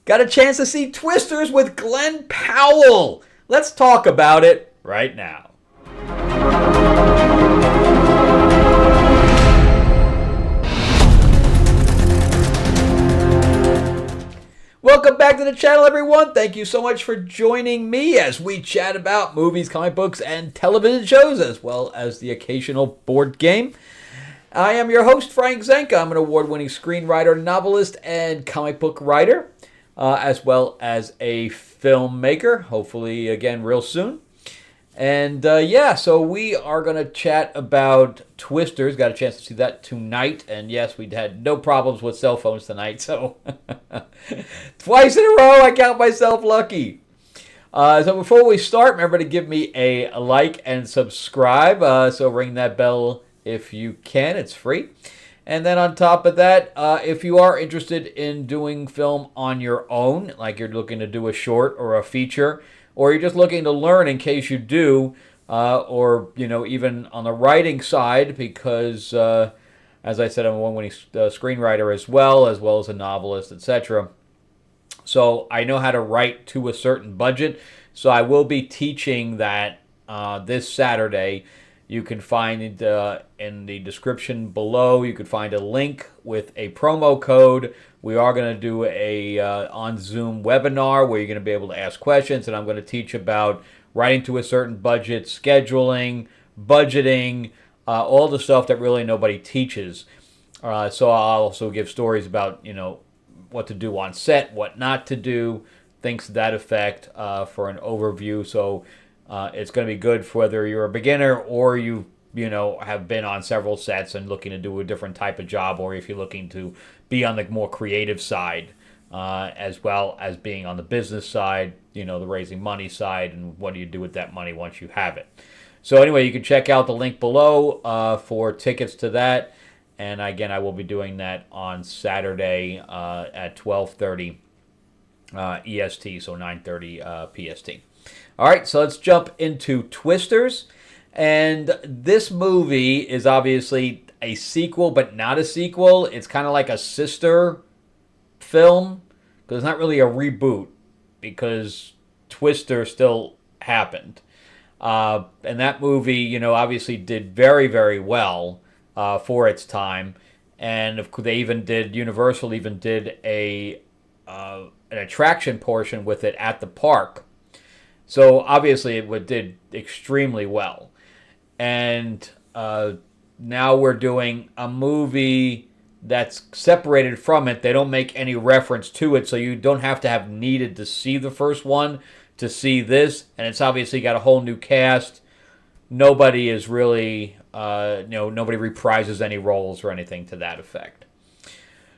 got a chance to see Twisters with Glen Powell. Let's talk about it right now. Welcome back to the channel, everyone. Thank you so much for joining me as we chat about movies, comic books, and television shows, as well as the occasional board game. I am your host, Frank Zenka. I'm an award-winning screenwriter, novelist, and comic book writer, as well as a filmmaker, hopefully, again, real soon. And, so we are going to chat about Twisters. Got a chance to see that tonight. And, yes, we had no problems with cell phones tonight. So, twice in a row, I count myself lucky. So before we start, remember to give me a like and subscribe. So ring that bell if you can. It's free. And then on top of that, if you are interested in doing film on your own, like you're looking to do a short or a feature, or you're just looking to learn in case you do, or, even on the writing side, because, as I said, I'm a award-winning screenwriter as well as a novelist, etc. So I know how to write to a certain budget. So I will be teaching that this Saturday. You can find in the description below, you can find a link with a promo code. We are going to do a on Zoom webinar where you're going to be able to ask questions, and I'm going to teach about writing to a certain budget, scheduling, budgeting, all the stuff that really nobody teaches. So I'll also give stories about, what to do on set, what not to do, things to that effect for an overview. So it's going to be good for whether you're a beginner or you have been on several sets and looking to do a different type of job, or if you're looking to be on the more creative side, as well as being on the business side, the raising money side, and what do you do with that money once you have it. So anyway, you can check out the link below for tickets to that. And again, I will be doing that on Saturday at 12:30 EST, so 9:30 PST. All right, so let's jump into Twisters. And this movie is obviously a sequel, but not a sequel. It's kind of like a sister film, because it's not really a reboot, because Twister still happened. And that movie, obviously did very, very well for its time. And of course, Universal even did an attraction portion with it at the park. So obviously it did extremely well. And now we're doing a movie that's separated from it. They don't make any reference to it, so you don't have to have needed to see the first one to see this. And it's obviously got a whole new cast. Nobody is really, nobody reprises any roles or anything to that effect.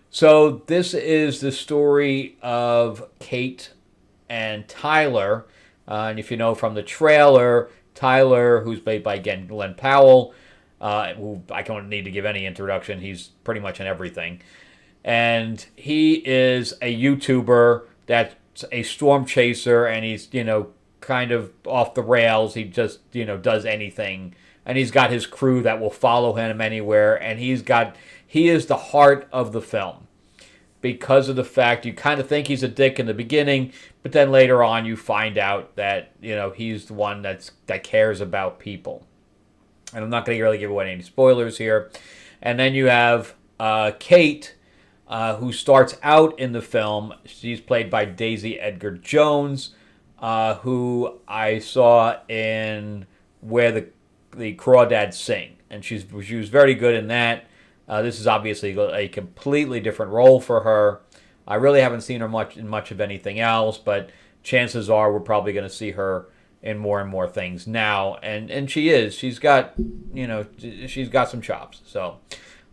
So this is the story of Kate and Tyler. And if you know from the trailer, Tyler, who's played by, again, Glen Powell, who I don't need to give any introduction. He's pretty much in everything. And he is a YouTuber that's a storm chaser, and he's, kind of off the rails. He just, does anything. And he's got his crew that will follow him anywhere. And he is the heart of the film, because of the fact you kind of think he's a dick in the beginning, but then later on you find out that, he's the one that cares about people. And I'm not going to really give away any spoilers here. And then you have Kate, who starts out in the film. She's played by Daisy Edgar Jones, who I saw in Where the Crawdads Sing. And she was very good in that. This is obviously a completely different role for her. I really haven't seen her much of anything else, but chances are we're probably going to see her in more and more things now. And she is. She's got some chops. So,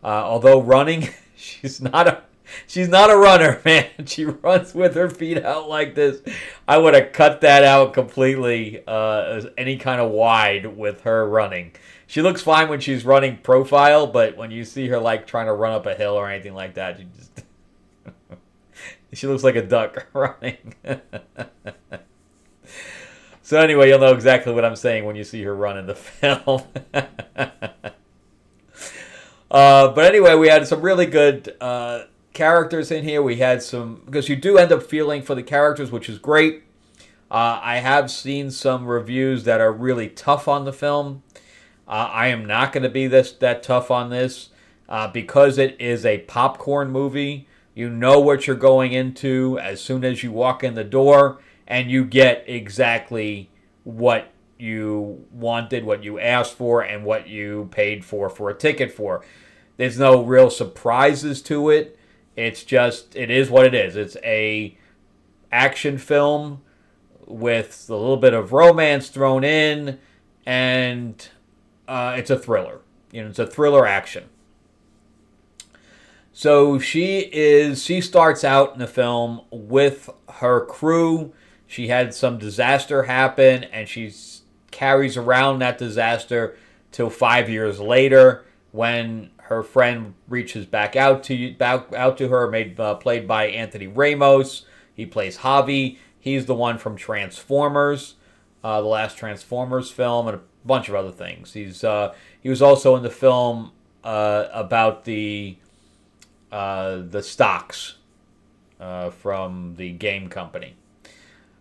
although running, she's not a runner, man. She runs with her feet out like this. I would have cut that out completely, any kind of wide with her running. She looks fine when she's running profile, but when you see her like trying to run up a hill or anything like that, she looks like a duck running. So anyway, you'll know exactly what I'm saying when you see her run in the film. But anyway, we had some really good characters in here. We had some, because you do end up feeling for the characters, which is great. I have seen some reviews that are really tough on the film. I am not going to be that tough on this because it is a popcorn movie. You know what you're going into as soon as you walk in the door, and you get exactly what you wanted, what you asked for, and what you paid for a ticket for. There's no real surprises to it. It's just, it is what it is. It's a action film with a little bit of romance thrown in, and it's a thriller. It's a thriller action. So she starts out in the film with her crew. She had some disaster happen, and she carries around that disaster till 5 years later, when her friend reaches back out to her, played by Anthony Ramos. He plays Javi. He's the one from Transformers, the last Transformers film, and a bunch of other things. He was also in the film about the stocks from the game company.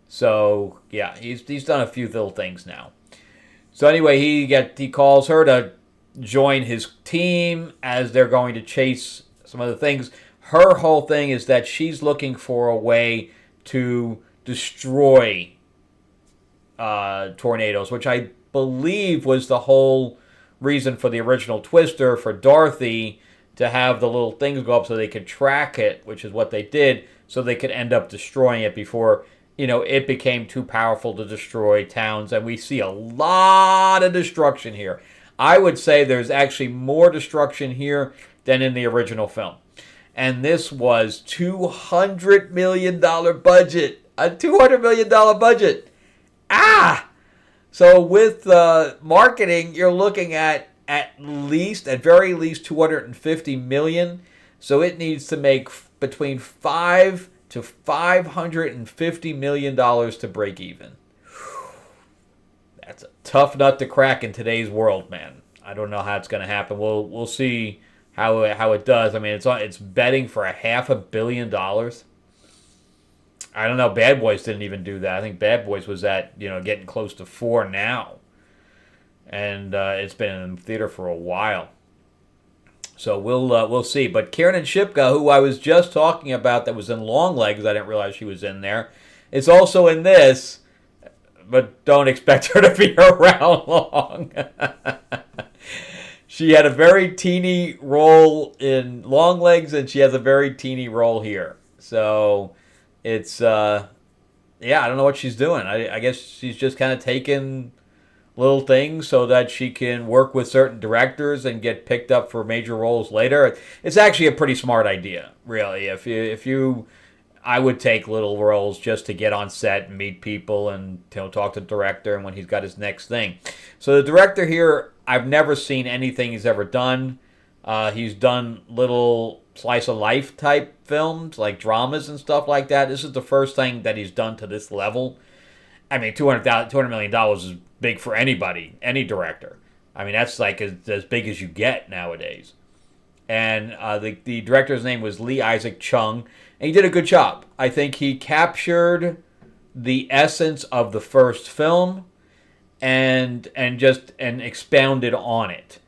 So yeah, he's done a few little things now. So anyway, he calls her to join his team as they're going to chase some other things. Her whole thing is that she's looking for a way to destroy tornadoes, which I believe was the whole reason for the original Twister, for Dorothy to have the little things go up so they could track it, which is what they did, so they could end up destroying it before it became too powerful to destroy towns. And we see a lot of destruction here. I would say there's actually more destruction here than in the original film. And this was $200 million budget. A $200 million budget. So with marketing, you're looking at very least $250 million. So it needs to make between $5 to $550 million to break even. That's a tough nut to crack in today's world, man. I don't know how it's going to happen. We'll see how it does. I mean, it's betting for $500 million. I don't know. Bad Boys didn't even do that. I think Bad Boys was at getting close to 4 now, and it's been in the theater for a while. So we'll see. But Kiernan Shipka, who I was just talking about, that was in Longlegs, I didn't realize she was in there, is also in this. But don't expect her to be around long. She had a very teeny role in Longlegs, and she has a very teeny role here. So it's, I don't know what she's doing. I guess she's just kind of taking little things so that she can work with certain directors and get picked up for major roles later. It's actually a pretty smart idea, really. I would take little roles just to get on set and meet people and talk to the director and when he's got his next thing. So the director here, I've never seen anything he's ever done. He's done little slice of life type films, like dramas and stuff like that. This is the first thing that he's done to this level. I mean, $200 million is big for anybody, any director. I mean, that's like as big as you get nowadays. And the director's name was Lee Isaac Chung, and he did a good job. I think he captured the essence of the first film and expounded on it.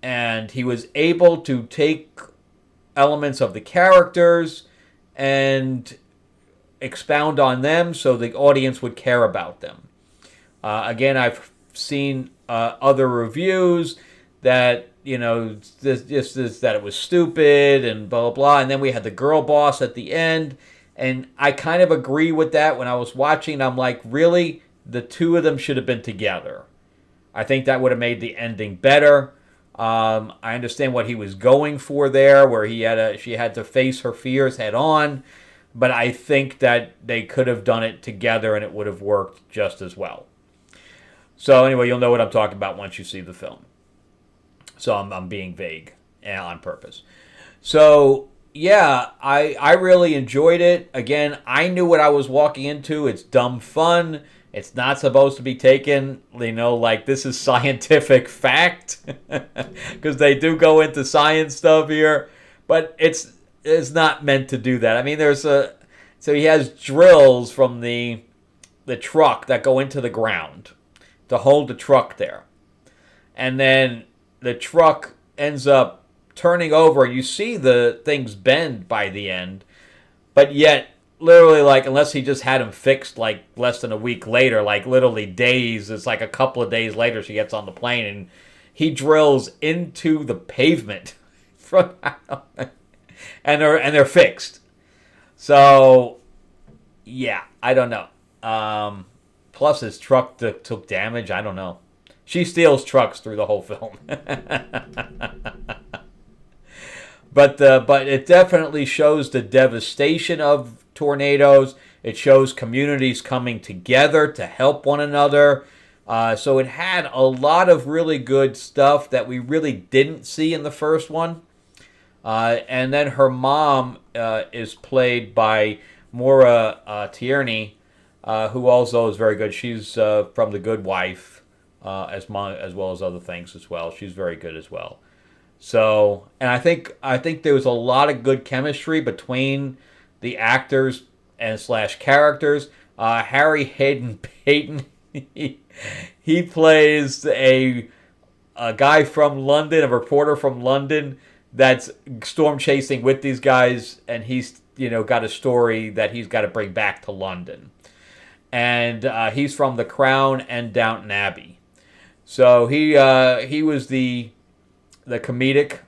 And he was able to take elements of the characters and expound on them so the audience would care about them. Again, I've seen other reviews that that it was stupid and blah, blah, blah. And then we had the girl boss at the end. And I kind of agree with that. When I was watching, I'm like, really? The two of them should have been together. I think that would have made the ending better. I understand what he was going for there, where she had to face her fears head on. But I think that they could have done it together and it would have worked just as well. So anyway, you'll know what I'm talking about once you see the film. So I'm being vague on purpose. So yeah, I really enjoyed it. Again, I knew what I was walking into. It's dumb fun. It's not supposed to be taken, like this is scientific fact, because they do go into science stuff here. But it's is not meant to do that. I mean, so he has drills from the truck that go into the ground to hold the truck there. And then the truck ends up turning over, and you see the things bend by the end, but yet literally, like, unless he just had them fixed like less than a week later, like literally days, it's like a couple of days later she gets on the plane and he drills into the pavement from and they're fixed. So yeah, I don't know. Plus his truck took damage. I don't know. She steals trucks through the whole film. But it definitely shows the devastation of tornadoes. It shows communities coming together to help one another. So it had a lot of really good stuff that we really didn't see in the first one. And then her mom is played by Maura Tierney, who also is very good. She's from The Good Wife, as well as other things as well. She's very good as well. So, and I think there was a lot of good chemistry between the actors and / characters. Harry Hayden Payton, he plays a guy from London, a reporter from London that's storm chasing with these guys, and he's got a story that he's got to bring back to London, and he's from The Crown and Downton Abbey. So he was the comedic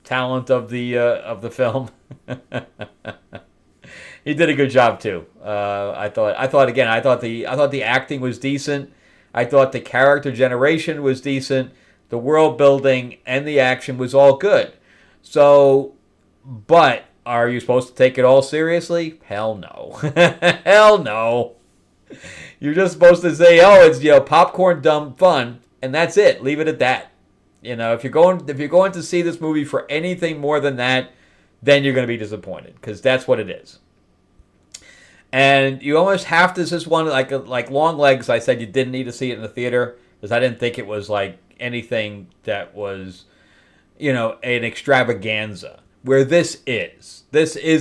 talent of the film. He did a good job too. I thought the acting was decent. I thought the character generation was decent. The world building and the action was all good. So, but are you supposed to take it all seriously? Hell no. Hell no. You're just supposed to say, oh, it's popcorn dumb fun, and that's it. Leave it at that. If you're going to see this movie for anything more than that, then you're going to be disappointed, because that's what it is. And you almost have to. This is one like Long Legs. I said you didn't need to see it in the theater because I didn't think it was like anything that was, an extravaganza. Where this is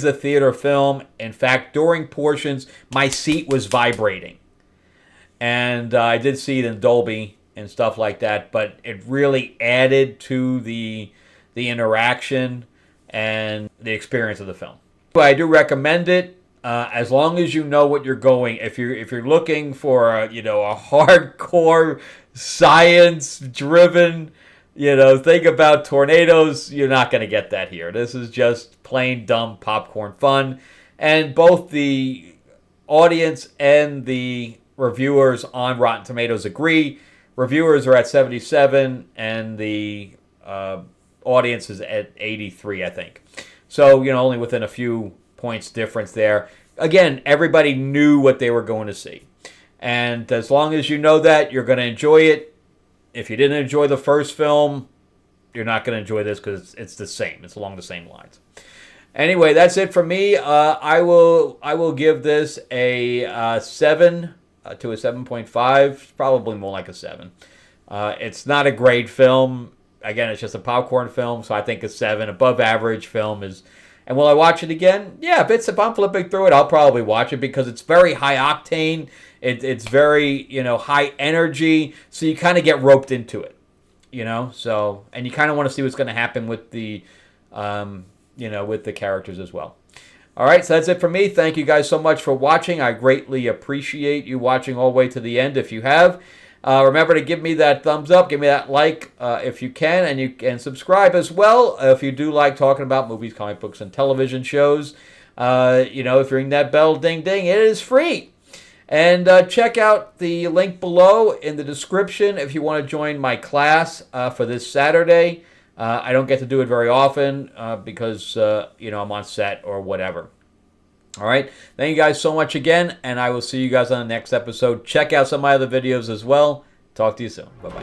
a theater film. In fact, during portions, my seat was vibrating, and I did see it in Dolby and stuff like that, but it really added to the interaction and the experience of the film. But I do recommend it, as long as you know what you're going. If you're looking for a hardcore science-driven thing about tornadoes, you're not going to get that here. This is just plain dumb popcorn fun, and both the audience and the reviewers on Rotten Tomatoes agree. Reviewers are at 77, and the audience is at 83, I think. So, only within a few points difference there. Again, everybody knew what they were going to see. And as long as you know that, you're going to enjoy it. If you didn't enjoy the first film, you're not going to enjoy this because it's the same. It's along the same lines. Anyway, that's it for me. I will give this a 7 to a 7.5, probably more like a 7. It's not a great film. Again, it's just a popcorn film, so I think a 7. Above average film is. And will I watch it again? Yeah, if I'm flipping through it, I'll probably watch it because it's very high octane. It's very high energy, so you kind of get roped into it, So, and you kind of want to see what's going to happen with the with the characters as well. All right, so that's it for me. Thank you guys so much for watching. I greatly appreciate you watching all the way to the end if you have. Remember to give me that thumbs up, give me that like if you can, and you can subscribe as well if you do like talking about movies, comic books, and television shows. If you're ringing that bell, ding, ding, it is free. And check out the link below in the description if you want to join my class for this Saturday. I don't get to do it very often because, I'm on set or whatever. All right. Thank you guys so much again, and I will see you guys on the next episode. Check out some of my other videos as well. Talk to you soon. Bye-bye.